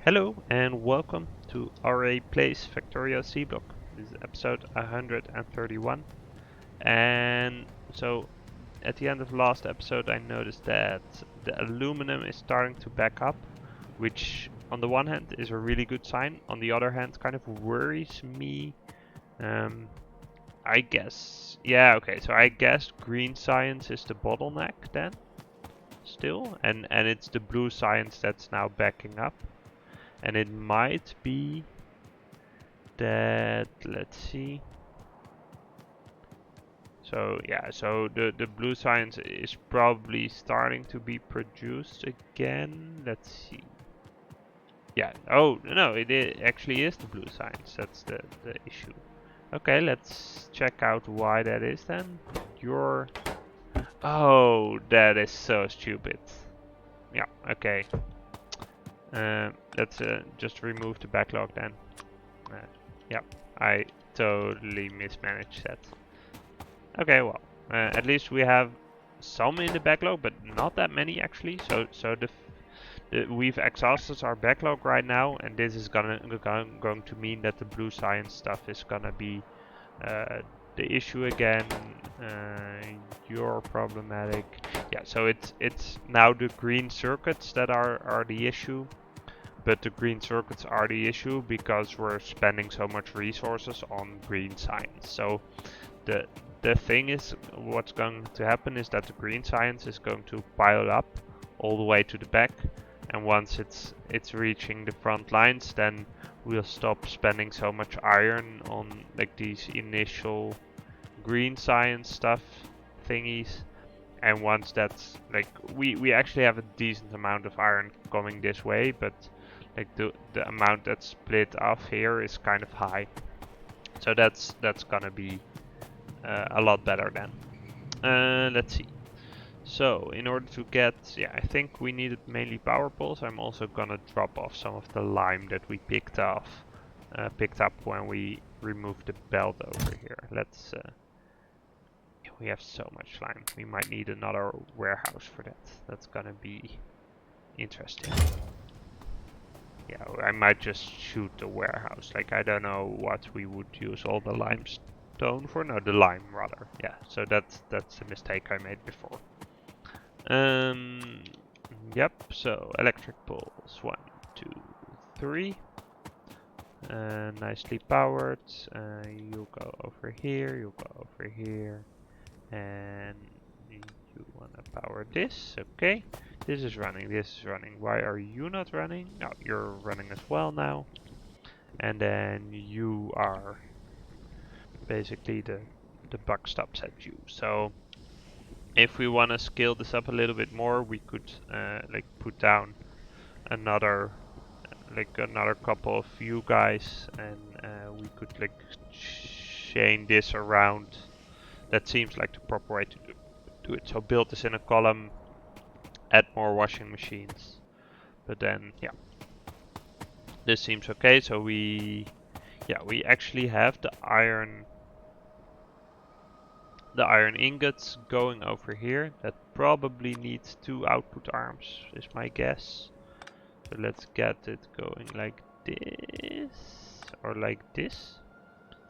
Hello and welcome to Aurei Plays Factorio Seablock. This is episode 131. And so at the end of last episode I noticed that the aluminum is starting to back up, which on the one hand is a really good sign, on the other hand kind of worries me. I guess, yeah, okay, so I guess green science is the bottleneck then, still, and it's the blue science that's now backing up. And it might be that, let's see. So yeah, so the blue science is probably starting to be produced again. Let's see. Yeah, oh no, actually is the blue science. That's the issue. Okay, let's check out why that is then. You're... Oh, that is so stupid. Yeah, okay. Let's just remove the backlog then. Yeah, I totally mismanaged that. Okay, well, at least we have some in the backlog, but not that many actually. So we've exhausted our backlog right now, and this is going to mean that the blue science stuff is gonna be the issue again. You're problematic. Yeah, so it's now the green circuits that are the issue. But the green circuits are the issue because we're spending so much resources on green science. So the thing is, what's going to happen is that the green science is going to pile up all the way to the back, and once it's reaching the front lines, then we'll stop spending so much iron on like these initial green science stuff thingies. And once that's like, we actually have a decent amount of iron coming this way, but like the amount that's split off here is kind of high. So that's gonna be a lot better then. Let's see. So in order to get, yeah, I think we needed mainly power poles. I'm also gonna drop off some of the lime that we picked up when we removed the belt over here. Let's. We have so much lime. We might need another warehouse for that. That's gonna be interesting. Yeah, I might just shoot the warehouse. Like, I don't know what we would use all the limestone for. No, the lime rather. Yeah, so that's a mistake I made before. Yep, so electric poles. 1, 2, 3. Nicely powered. You go over here, you go over here. And you wanna power this, okay. This is running, this is running. Why are you not running? No, you're running as well now. And then you are basically the buck stops at you. So if we want to scale this up a little bit more, we could like put down another couple of you guys, and we could like chain this around. That seems like the proper way to do it. So build this in a column, add more washing machines. But then, yeah, this seems okay. So we actually have the iron ingots going over here. That probably needs 2 output arms, is my guess. So let's get it going like this or like this.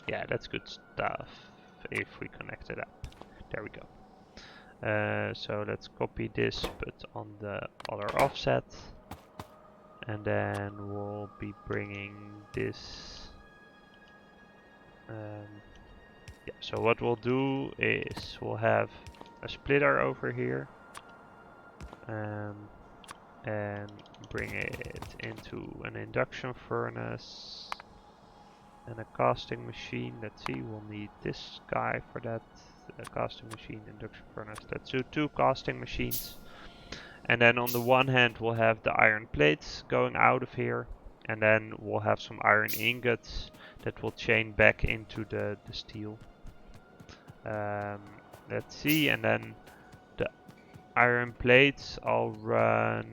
Yeah, that's good stuff. If we connect it up, there we go. So let's copy this, but on the other offset. And then we'll be bringing this. Yeah, so what we'll do is we'll have a splitter over here. And bring it into an induction furnace. And a casting machine. Let's see, we'll need this guy for that. A casting machine, induction furnace. That's 2 casting machines. And then on the one hand we'll have the iron plates going out of here, and then we'll have some iron ingots that will chain back into the steel. Let's see, and then the iron plates I'll run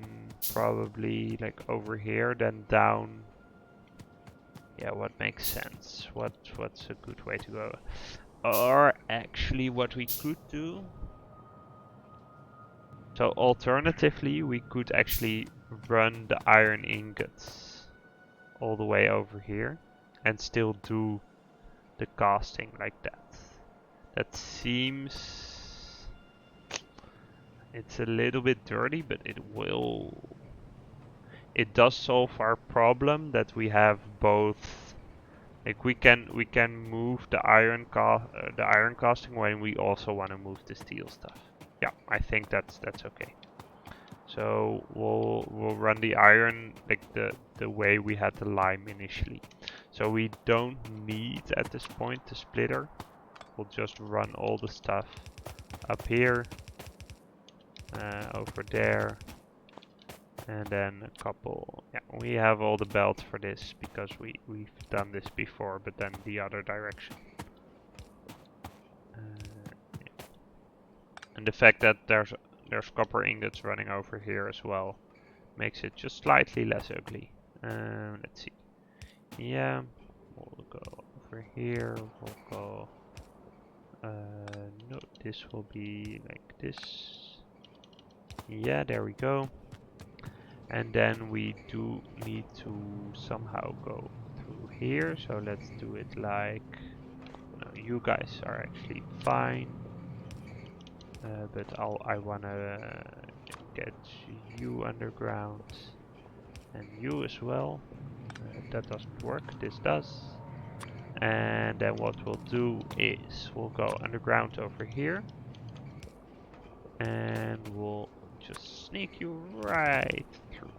probably like over here, then down. Yeah, what makes sense? What's a good way to go? Or actually what we could do, so alternatively we could actually run the iron ingots all the way over here and still do the casting like that. That seems... it's a little bit dirty, but it will... it does solve our problem that we have both. Like we can move the iron casting when we also want to move the steel stuff. Yeah, I think that's okay. So we'll run the iron like the way we had the lime initially. So we don't need at this point the splitter. We'll just run all the stuff up here, over there, and then a couple. Yeah, we have all the belts for this because we've done this before, but then the other direction. Yeah. And the fact that there's copper ingots running over here as well makes it just slightly less ugly. Let's see. Yeah, we'll go over here. We'll go. No, this will be like this. Yeah, there we go. And then we do need to somehow go through here. So let's do it like... no, you guys are actually fine. But I wanna get you underground. And you as well. That doesn't work. This does. And then what we'll do is we'll go underground over here. And we'll just sneak you right through.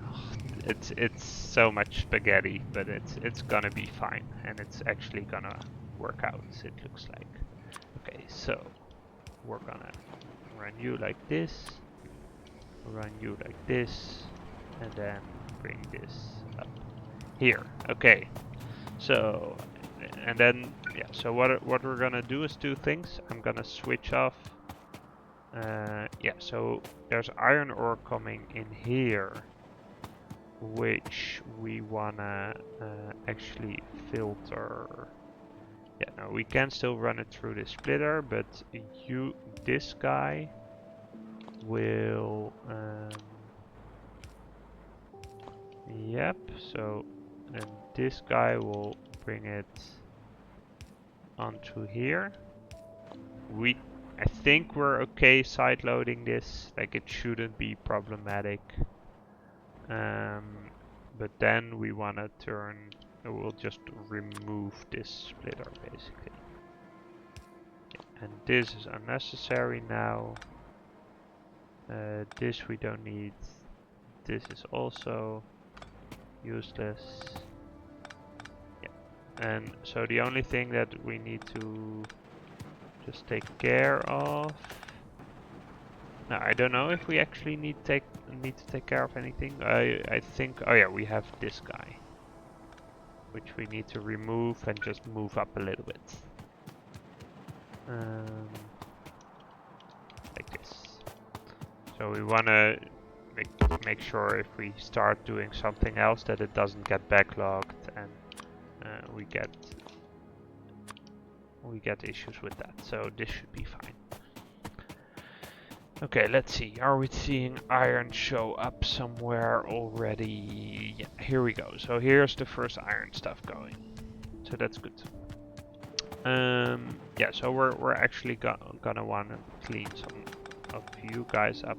Oh, it's so much spaghetti, but it's gonna be fine, and it's actually gonna work out. It looks like. Okay, so we're gonna run you like this, run you like this, and then bring this up here. Okay, so and then yeah. So what we're gonna do is two things. I'm gonna switch off. Yeah, so there's iron ore coming in here, which we wanna actually filter. Yeah, no, we can still run it through the splitter, but this guy will. Yep. So, and this guy will bring it onto here. I think we're okay side loading this, like it shouldn't be problematic. But then we want to we'll just remove this splitter basically. And this is unnecessary now. This we don't need. This is also useless. Yeah. And so the only thing that we need to just take care of. No, I don't know if we actually need to take care of anything. I think. Oh yeah, we have this guy, which we need to remove and just move up a little bit, like this. So we want to make sure if we start doing something else that it doesn't get backlogged and we get issues with that. So this should be fine. Okay, let's see. Are we seeing iron show up somewhere already? Yeah, here we go. So here's the first iron stuff going. So that's good. Yeah, so we're actually gonna want to clean some of you guys up.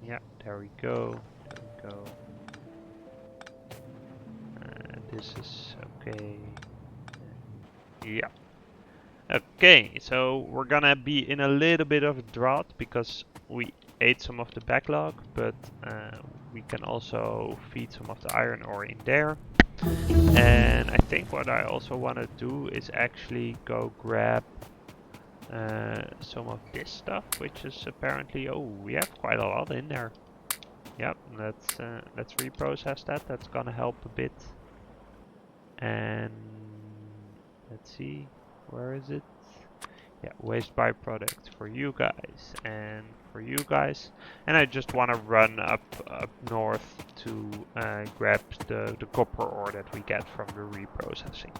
Yeah, there we go. There we go. This is okay. Yeah. Okay, so we're gonna be in a little bit of a drought because we ate some of the backlog, but we can also feed some of the iron ore in there. And I think what I also want to do is actually go grab some of this stuff, which is apparently, oh, we have quite a lot in there. Yep, let's reprocess that. That's gonna help a bit. And let's see. Where is it? Yeah, waste byproduct for you guys and for you guys. And I just want to run up north to grab the copper ore that we get from the reprocessing.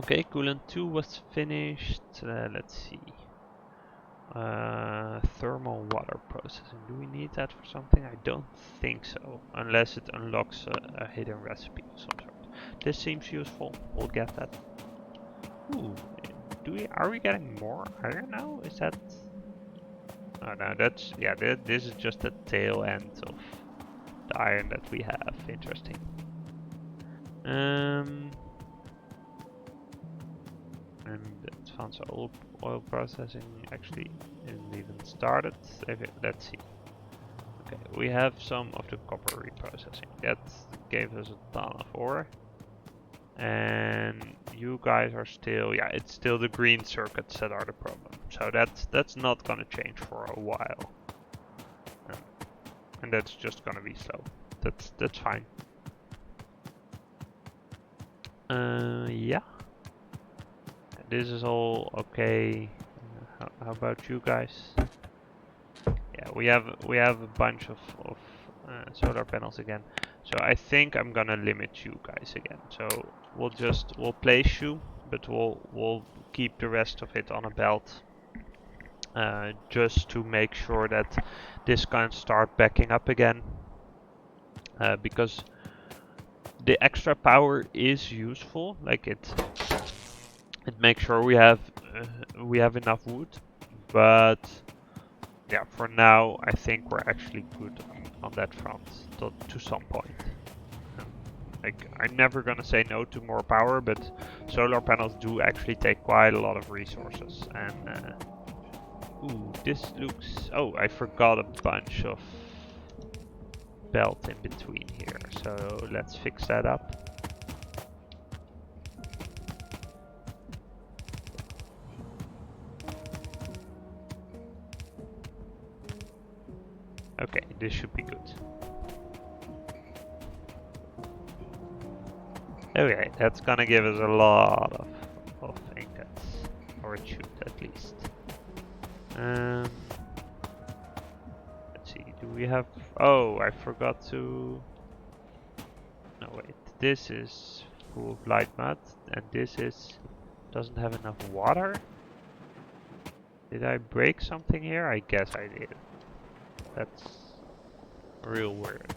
Okay, coolant 2 was finished. Let's see. Thermal water processing. Do we need that for something? I don't think so, unless it unlocks a hidden recipe of some sort. This seems useful. We'll get that. Ooh, are we getting more iron now? Is that? Oh no, that's yeah. This is just the tail end of the iron that we have. Interesting. And advanced oil processing actually isn't even started. Okay, let's see. Okay, we have some of the copper reprocessing. That gave us a ton of ore. And you guys are still, yeah, it's still the green circuits that are the problem. So that's not gonna change for a while. And that's just gonna be slow. That's fine. Yeah. This is all okay. How about you guys? Yeah, we have a bunch of solar panels again. So I think I'm gonna limit you guys again. So we'll place you, but we'll keep the rest of it on a belt, just to make sure that this can start backing up again. Because the extra power is useful. Like it makes sure we have enough wood, but yeah, for now I think we're actually good on that front to some point. Like, I'm never gonna say no to more power, but solar panels do actually take quite a lot of resources. And ooh, this looks. Oh, I forgot a bunch of belt in between here, so let's fix that up. Okay, this should be good. Okay, that's gonna give us a lot of ingots, or it should at least. Let's see, do we have... Oh, I forgot to... No, wait, this is full of light mud, and this doesn't have enough water? Did I break something here? I guess I did. That's real weird.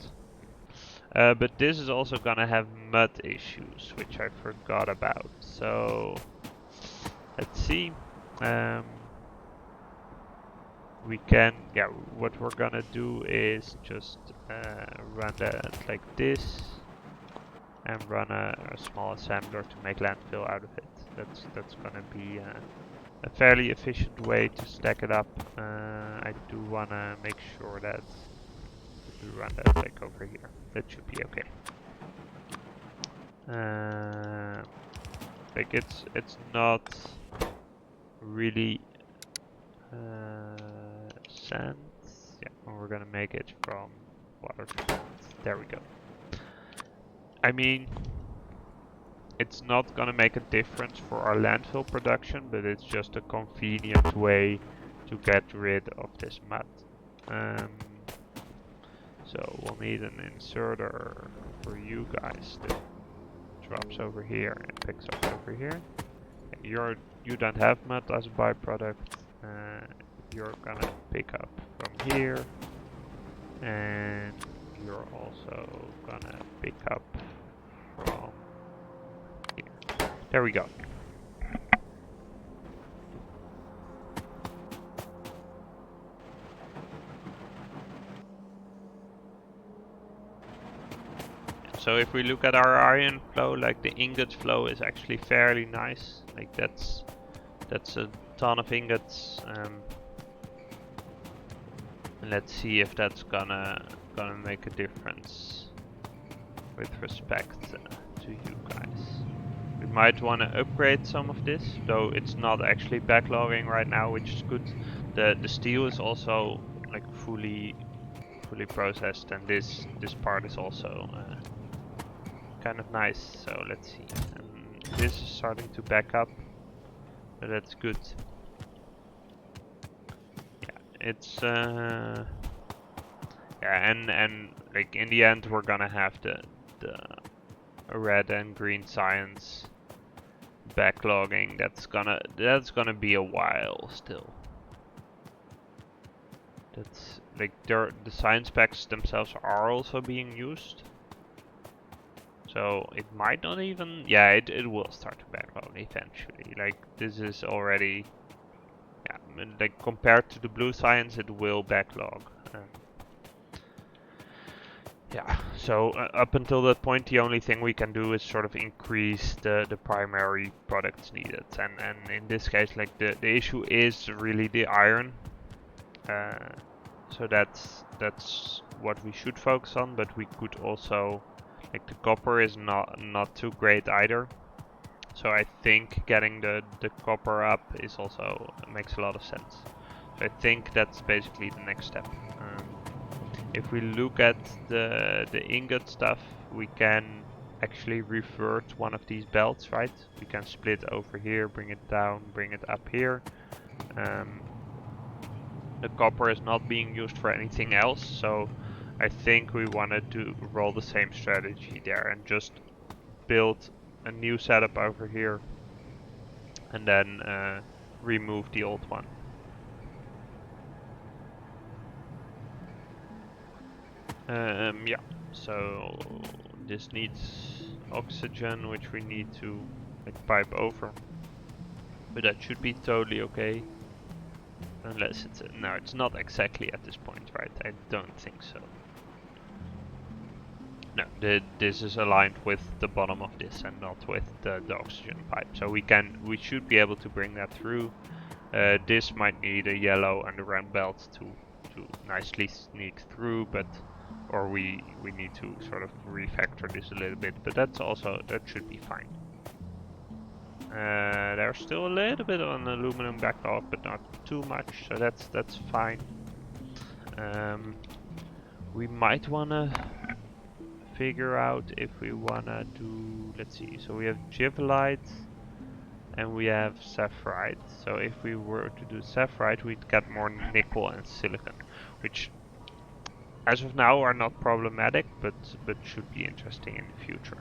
But this is also gonna have mud issues, which I forgot about. So let's see. We can, yeah, what we're gonna do is just run that like this and run a small assembler to make landfill out of it. That's gonna be a fairly efficient way to stack it up. I do wanna make sure that we run that like over here. That should be okay. Like it's not really sand. Yeah, and we're gonna make it from water sand. There we go. I mean, it's not gonna make a difference for our landfill production, but it's just a convenient way to get rid of this mud. So we'll need an inserter for you guys that drops over here and picks up over here. You don't have mud as a byproduct. You're gonna pick up from here, and you're also gonna pick up from here. There we go. So if we look at our iron flow, like the ingot flow is actually fairly nice. Like that's a ton of ingots. And let's see if that's gonna make a difference with respect to you guys. We might want to upgrade some of this, though it's not actually backlogging right now, which is good. The steel is also like fully processed, and this part is also kind of nice. So let's see. This is starting to back up, but that's good. Yeah, it's yeah, and like in the end we're gonna have the red and green science backlogging. That's gonna be a while still. That's like the science packs themselves are also being used. So it might not even, yeah, it will start to backlog eventually. Like this is already, yeah, like compared to the blue science, it will backlog. Yeah, so up until that point, the only thing we can do is sort of increase the primary products needed. And in this case, like the issue is really the iron. So that's what we should focus on, but we could also, like the copper is not too great either. So I think getting the copper up is also makes a lot of sense. So I think that's basically the next step. If we look at the ingot stuff, we can actually revert one of these belts, right? We can split over here, bring it down, bring it up here. The copper is not being used for anything else, so I think we wanted to roll the same strategy there and just build a new setup over here and then remove the old one. Yeah, so this needs oxygen, which we need to like pipe over, but that should be totally okay. Unless it's no, it's not exactly at this point, right? I don't think so. No, this is aligned with the bottom of this and not with the oxygen pipe. So we should be able to bring that through. This might need a yellow underground belt to nicely sneak through, but or we need to sort of refactor this a little bit, but that should be fine. There's still a little bit on aluminum backlog, but not too much, so that's fine. We might wanna figure out if we wanna do, let's see, so we have Givelite and we have Sapphirite. So if we were to do Sapphirite, we'd get more nickel and silicon, which as of now are not problematic, but should be interesting in the future.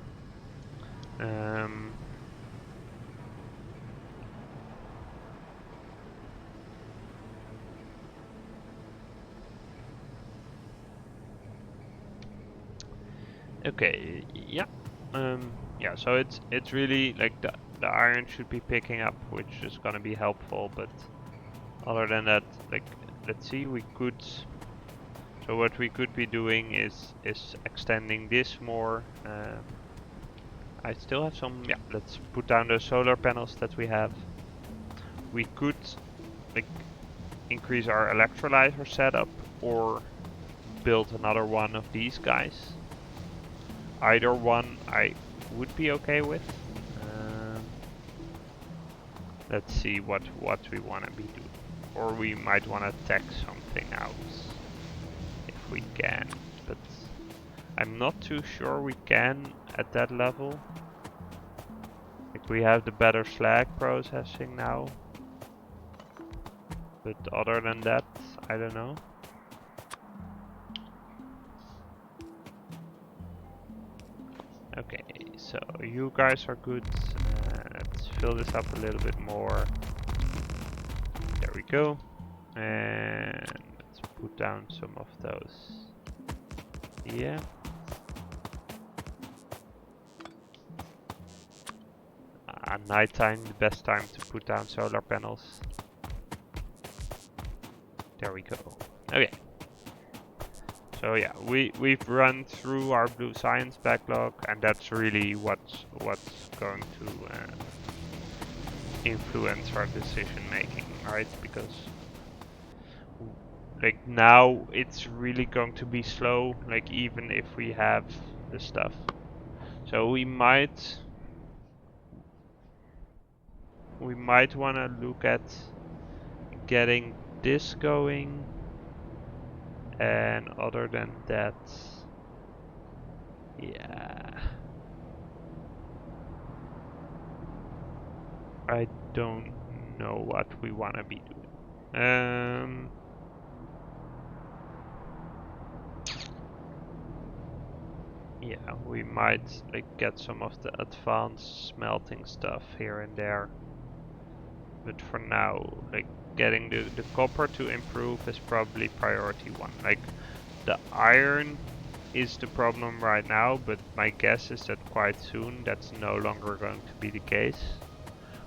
Okay, yeah, yeah. So it's really like the iron should be picking up, which is gonna be helpful. But other than that, like let's see, we could. So what we could be doing is extending this more. I still have some. Yeah, let's put down the solar panels that we have. We could like increase our electrolyzer setup or build another one of these guys. Either one I would be okay with. Let's see what we want to be doing. Or we might want to tech something out if we can. But I'm not too sure we can at that level. Like we have the better slag processing now. But other than that, I don't know. Okay, so you guys are good. Let's fill this up a little bit more. There we go. And let's put down some of those. Yeah. Nighttime, the best time to put down solar panels. There we go. Okay. So yeah, we've run through our blue science backlog, and that's really what's going to influence our decision making, right? Because like now it's really going to be slow, like even if we have the stuff. So we might want to look at getting this going. And other than that, yeah, I don't know what we want to be doing. Yeah, we might like get some of the advanced smelting stuff here and there. But for now, like getting the copper to improve is probably priority one. Like, the iron is the problem right now, but my guess is that quite soon that's no longer going to be the case.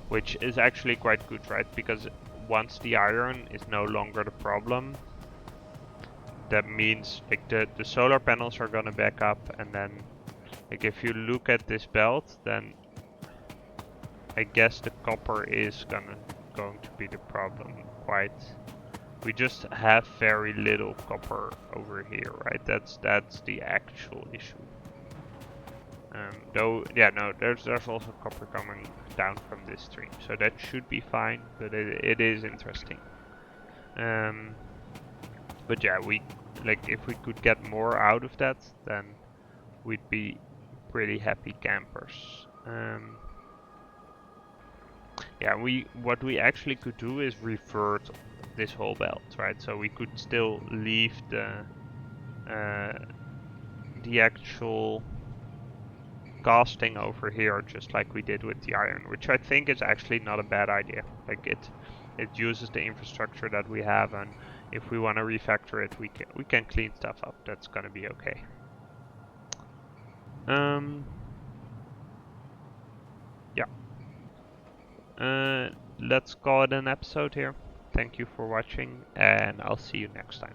Which is actually quite good, right? Because once the iron is no longer the problem, that means like the solar panels are gonna back up, and then like if you look at this belt, then I guess the copper is going to be the problem. We just have very little copper over here, right? That's the actual issue. Though, yeah, no, there's also copper coming down from this stream, so that should be fine. But it is interesting. But yeah, if we could get more out of that, then we'd be pretty happy campers. Yeah, what we actually could do is revert this whole belt, right? So we could still leave the actual casting over here, just like we did with the iron, which I think is actually not a bad idea. Like it uses the infrastructure that we have, and if we want to refactor it, we can clean stuff up. That's gonna be okay. Yeah. Let's call it an episode here. Thank you for watching, and I'll see you next time.